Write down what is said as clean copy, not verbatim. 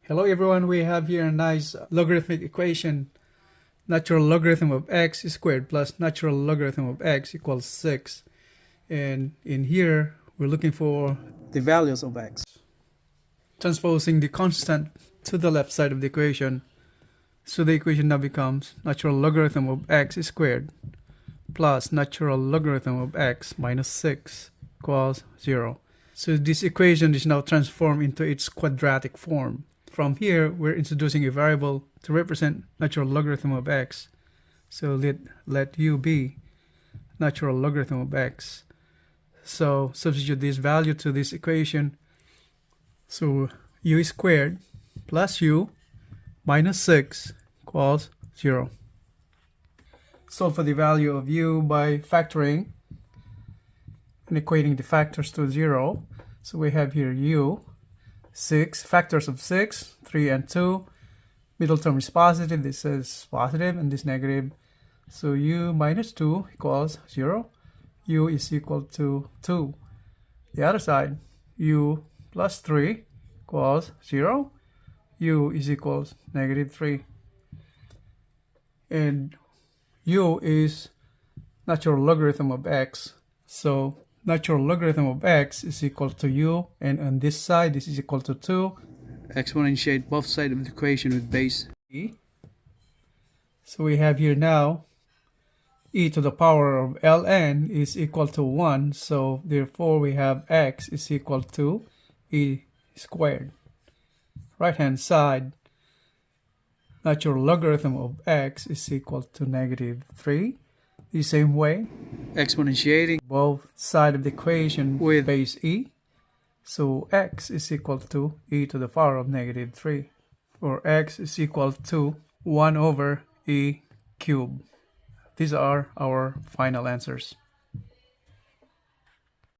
Hello everyone, we have here a nice logarithmic equation. Natural logarithm of x squared plus natural logarithm of x equals 6. And in here, we're looking for the values of x. Transposing the constant to the left side of the equation. So the equation now becomes natural logarithm of x squared plus natural logarithm of x minus 6 equals 0. So this equation is now transformed into its quadratic form. From here, we're introducing a variable to represent natural logarithm of x. So let u be natural logarithm of x. So substitute this value to this equation. So u squared plus u minus 6 equals 0. Solve for the value of u by factoring and equating the factors to 0. So we have here u, 6, factors of 6, 3 and 2. Middle term is positive, this is positive and this negative. So u minus 2 equals 0. U is equal to 2. The other side, u plus 3 equals 0. U is equals negative 3. And u is natural logarithm of x. So natural logarithm of x is equal to u, and on this side this is equal to 2. Exponentiate both sides of the equation with base e. So we have here now e to the power of ln is equal to 1, so therefore we have x is equal to e squared. Right hand side, natural logarithm of x is equal to negative 3. The same way, exponentiating both sides of the equation with base e. So x is equal to e to the power of negative 3. Or x is equal to 1 over e cubed. These are our final answers.